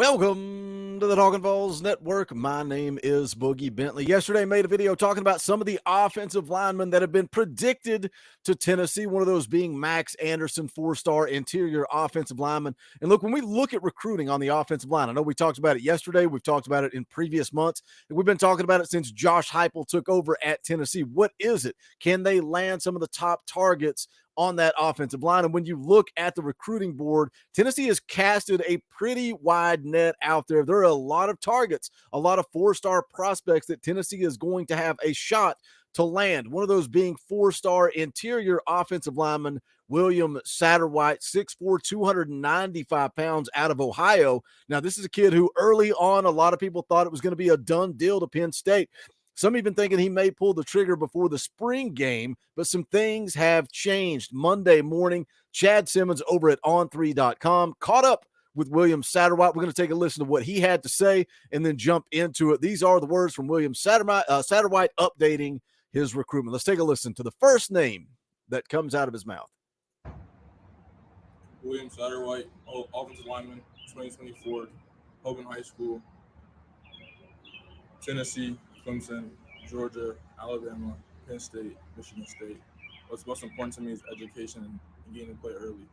Welcome to the Talkin Vols Network. My name is Boogie Bentley. Yesterday, I made a video talking about some of the offensive linemen that have been predicted to Tennessee, one of those being Max Anderson, four-star interior offensive lineman. And look, when we look at recruiting on the offensive line, I know we talked about it yesterday. We've talked about it in previous months. And we've been talking about it since Josh Heupel took over at Tennessee. What is it? Can they land some of the top targets on that offensive line? And when you look at the recruiting board, Tennessee has casted a pretty wide net out there. There are a lot of targets, a lot of four-star prospects that Tennessee is going to have a shot to land. One of those being four-star interior offensive lineman William Satterwhite, 6'4", 295 pounds, out of Ohio. Now, this is a kid who early on, a lot of people thought it was going to be a done deal to Penn State. Some even thinking he may pull the trigger before the spring game, but some things have changed. Monday morning, Chad Simmons over at on3.com caught up with William Satterwhite. We're going to take a listen to what he had to say and then jump into it. These are the words from William Satterwhite updating his recruitment. Let's take a listen to the first name that comes out of his mouth. William Satterwhite, offensive lineman, 2024, Hogan High School, Tennessee, Clemson, Georgia, Alabama, Penn State, Michigan State. What's most important to me is education and getting to play early.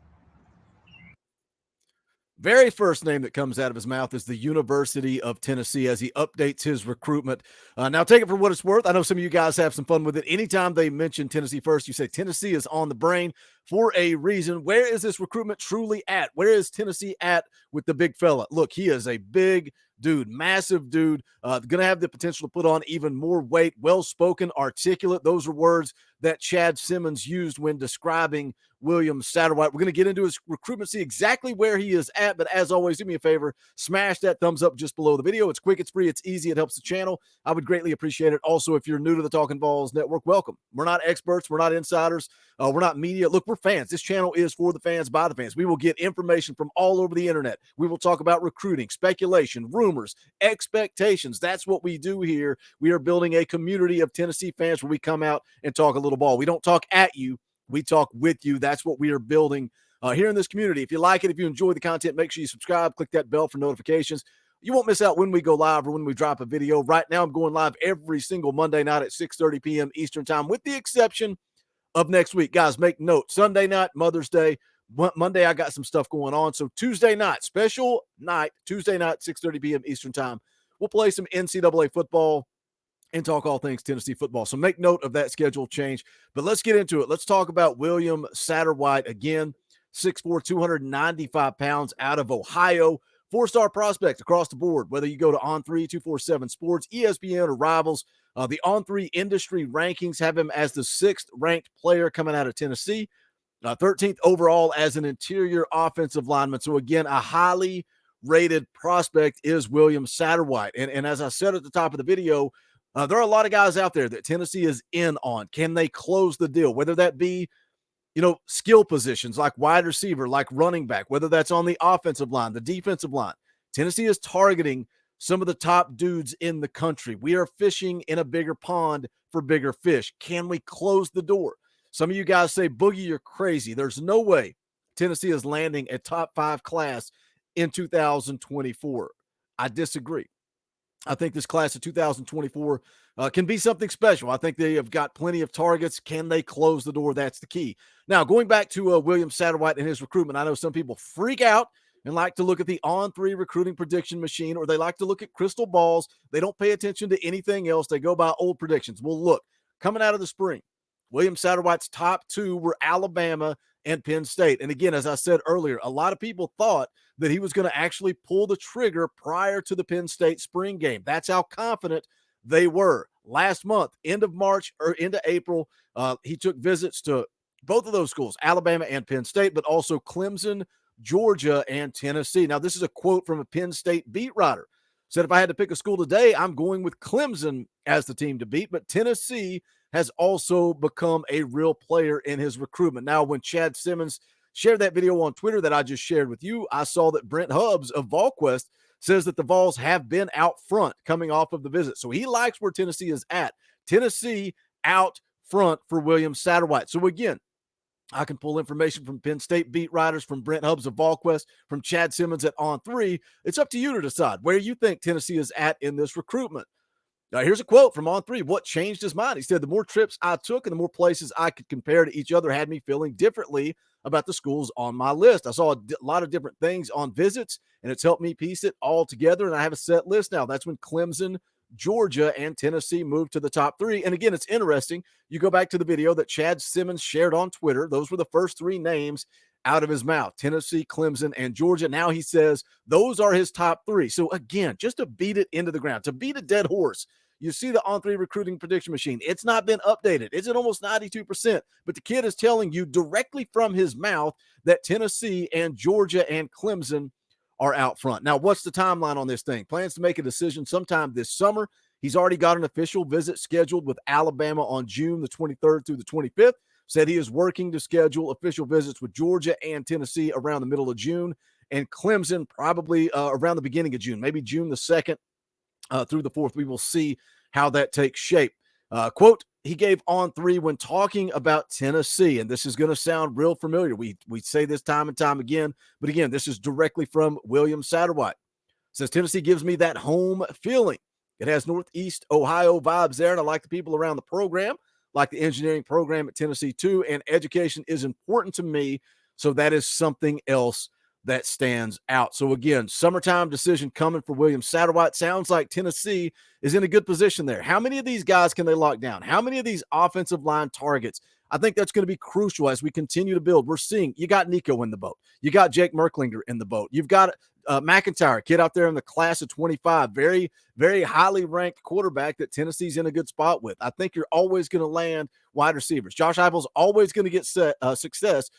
Very first name that comes out of his mouth is the University of Tennessee as he updates his recruitment. Now, take it for what it's worth. I know some of you guys have some fun with it. Anytime they mention Tennessee first, you say Tennessee is on the brain for a reason. Where is this recruitment truly at? Where is Tennessee at with the big fella? Look, he is a big dude, massive dude, going to have the potential to put on even more weight, well-spoken, articulate. Those are words that Chad Simmons used when describing William Satterwhite. We're going to get into his recruitment, see exactly where he is at, but as always, do me a favor, smash that thumbs up just below the video. It's quick, it's free, it's easy, it helps the channel. I would greatly appreciate it. Also, if you're new to the Talkin Vols Network, welcome. We're not experts, we're not insiders, we're not media. Look, we're fans. This channel is for the fans, by the fans. We will get information from all over the internet. We will talk about recruiting, speculation, rumors, expectations. That's what we do here. We are building a community of Tennessee fans where we come out and talk a little ball. We don't talk at you. We talk with you. That's what we are building here in this community. If you like it, if you enjoy the content, make sure you subscribe, click that bell for notifications. You won't miss out when we go live or when we drop a video. Right now, I'm going live every single Monday night at 6:30 p.m. Eastern time, with the exception of next week. Guys, make note. Sunday night, Mother's Day. Monday, I got some stuff going on. So Tuesday night, special night, Tuesday night, 6:30 p.m. Eastern time. We'll play some NCAA football and talk all things Tennessee football. So make note of that schedule change. But let's get into it. Let's talk about William Satterwhite again. 6'4", 295 pounds, out of Ohio. Four-star prospect across the board, whether you go to On3, 247 Sports, ESPN, or Rivals. The On3 industry rankings have him as the 6th ranked player coming out of Tennessee, 13th overall as an interior offensive lineman. So again, a highly rated prospect is William Satterwhite. And as I said at the top of the video, there are a lot of guys out there that Tennessee is in on. Can they close the deal? Whether that be, skill positions like wide receiver, like running back, whether that's on the offensive line, the defensive line. Tennessee is targeting some of the top dudes in the country. We are fishing in a bigger pond for bigger fish. Can we close the door? Some of you guys say, Boogie, you're crazy. There's no way Tennessee is landing a top 5 class in 2024. I disagree. I think this class of 2024 can be something special. I think they have got plenty of targets. Can they close the door? That's the key. Now, going back to William Satterwhite and his recruitment, I know some people freak out and like to look at the On3 recruiting prediction machine, or they like to look at crystal balls. They don't pay attention to anything else. They go by old predictions. Well, look, coming out of the spring, William Satterwhite's top 2 were Alabama and Penn State. And again, as I said earlier, a lot of people thought that he was going to actually pull the trigger prior to the Penn State spring game. That's how confident they were. Last month, end of March or into April, he took visits to both of those schools, Alabama and Penn State, but also Clemson, Georgia, and Tennessee. Now, this is a quote from a Penn State beat writer. Said, if I had to pick a school today, I'm going with Clemson as the team to beat, but Tennessee has also become a real player in his recruitment. Now, when Chad Simmons shared that video on Twitter that I just shared with you, I saw that Brent Hubbs of VolQuest says that the Vols have been out front coming off of the visit. So he likes where Tennessee is at. Tennessee out front for William Satterwhite. So again, I can pull information from Penn State beat writers, from Brent Hubbs of VolQuest, from Chad Simmons at On3. It's up to you to decide where you think Tennessee is at in this recruitment. Now, here's a quote from On3. What changed his mind? He said, the more trips I took and the more places I could compare to each other had me feeling differently about the schools on my list. I saw a lot of different things on visits, and it's helped me piece it all together, and I have a set list now. That's when Clemson, Georgia, and Tennessee moved to the top three. And again, it's interesting. You go back to the video that Chad Simmons shared on Twitter. Those were the first three names out of his mouth: Tennessee, Clemson, and Georgia. Now he says those are his top three. So again, just to beat it into the ground, to beat a dead horse, you see the On3 recruiting prediction machine. It's not been updated. It's at almost 92%. But the kid is telling you directly from his mouth that Tennessee and Georgia and Clemson are out front. Now, what's the timeline on this thing? Plans to make a decision sometime this summer. He's already got an official visit scheduled with Alabama on June the 23rd through the 25th. Said he is working to schedule official visits with Georgia and Tennessee around the middle of June, and Clemson probably around the beginning of June, maybe June the 2nd through the 4th. We will see how that takes shape. Quote he gave On3 when talking about Tennessee, and this is going to sound real familiar. We say this time and time again, but again, this is directly from William Satterwhite. Says Tennessee gives me that home feeling. It has Northeast Ohio vibes there, and I like the people around the program, like the engineering program at Tennessee too, and education is important to me, so that is something else that stands out. So again, summertime decision coming for William Satterwhite. Sounds like Tennessee is in a good position there. How many of these guys can they lock down? How many of these offensive line targets? I think that's going to be crucial as we continue to build. We're seeing you got Nico in the boat. You got Jake Merklinger in the boat. You've got McIntyre, kid out there in the class of 25, very, very highly ranked quarterback that Tennessee's in a good spot with. I think you're always going to land wide receivers. Josh Heupel's always going to get success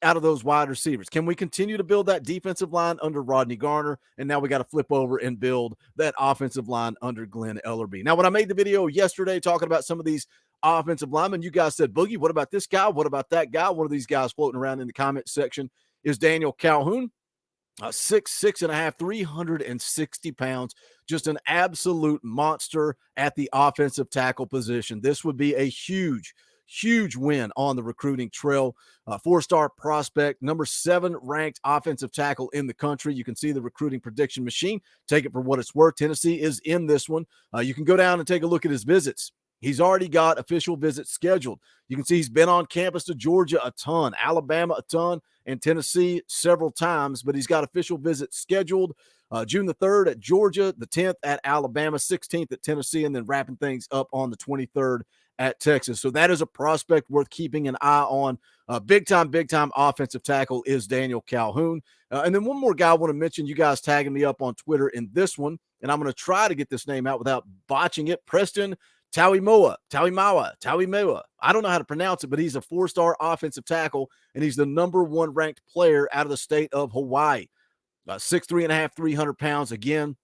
out of those wide receivers. Can we continue to build that defensive line under Rodney Garner? And now we got to flip over and build that offensive line under Glenn Ellerbe. Now, when I made the video yesterday talking about some of these offensive linemen, you guys said, Boogie, what about this guy? What about that guy? One of these guys floating around in the comment section is Daniel Calhoun. 6'6.5", 360 pounds, just an absolute monster at the offensive tackle position. This would be a huge win on the recruiting trail. Four-star prospect, number 7 ranked offensive tackle in the country. You can see the recruiting prediction machine. Take it for what it's worth. Tennessee is in this one. You can go down and take a look at his visits. He's already got official visits scheduled. You can see he's been on campus to Georgia a ton, Alabama a ton, and Tennessee several times, but he's got official visits scheduled. June the 3rd at Georgia, the 10th at Alabama, 16th at Tennessee, and then wrapping things up on the 23rd at Texas. So that is a prospect worth keeping an eye on. Big time offensive tackle is Daniel Calhoun. And then one more guy I want to mention, you guys tagging me up on Twitter in this one, and I'm going to try to get this name out without botching it. Preston Tawimawa. I don't know how to pronounce it, but he's a 4-star offensive tackle, and he's the number 1 ranked player out of the state of Hawaii. 6'3.5", 300 pounds. Again,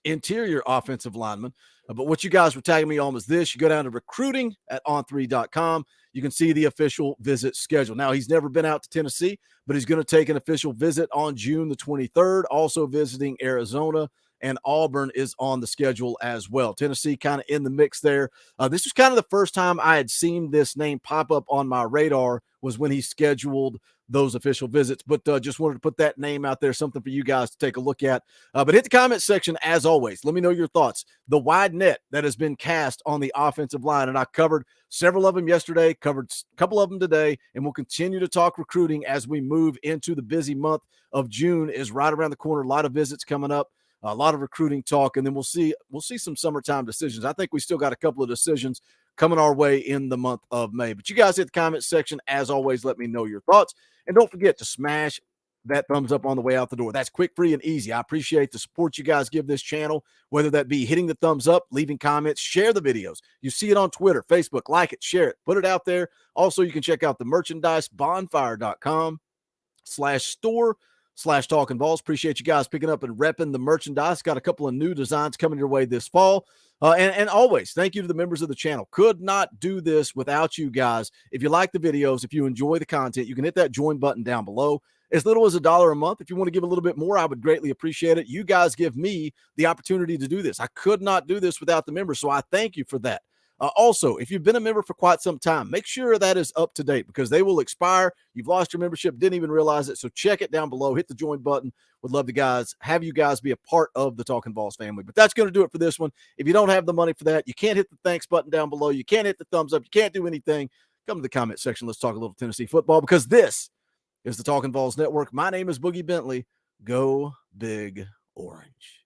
interior offensive lineman. But what you guys were tagging me on was this. You go down to recruiting at on3.com. You can see the official visit schedule. Now, he's never been out to Tennessee, but he's going to take an official visit on June the 23rd, also visiting Arizona, and Auburn is on the schedule as well. Tennessee kind of in the mix there. This was kind of the first time I had seen this name pop up on my radar, was when he scheduled those official visits. But just wanted to put that name out there, something for you guys to take a look at. But hit the comment section as always. Let me know your thoughts. The wide net that has been cast on the offensive line, and I covered several of them yesterday, covered a couple of them today, and we'll continue to talk recruiting as we move into the busy month of June. Is right around the corner. A lot of visits coming up. A lot of recruiting talk, and then we'll see some summertime decisions. I think we still got a couple of decisions coming our way in the month of May. But you guys hit the comment section. As always, let me know your thoughts. And don't forget to smash that thumbs up on the way out the door. That's quick, free, and easy. I appreciate the support you guys give this channel, whether that be hitting the thumbs up, leaving comments, share the videos. You see it on Twitter, Facebook, like it, share it, put it out there. Also, you can check out the merchandise, bonfire.com/store/Talkin Vols. Appreciate you guys picking up and repping the merchandise. Got a couple of new designs coming your way this fall. And always, thank you to the members of the channel. Could not do this without you guys. If you like the videos, if you enjoy the content, you can hit that join button down below. As little as $1 a month. If you want to give a little bit more, I would greatly appreciate it. You guys give me the opportunity to do this. I could not do this without the members, so I thank you for that. Also, if you've been a member for quite some time, make sure that is up to date because they will expire. You've lost your membership, didn't even realize it. So check it down below. Hit the join button. Would love to have you guys be a part of the Talkin' Vols family. But that's going to do it for this one. If you don't have the money for that, you can't hit the thanks button down below. You can't hit the thumbs up. You can't do anything. Come to the comment section. Let's talk a little Tennessee football because this is the Talkin' Vols Network. My name is Boogie Bentley. Go Big Orange.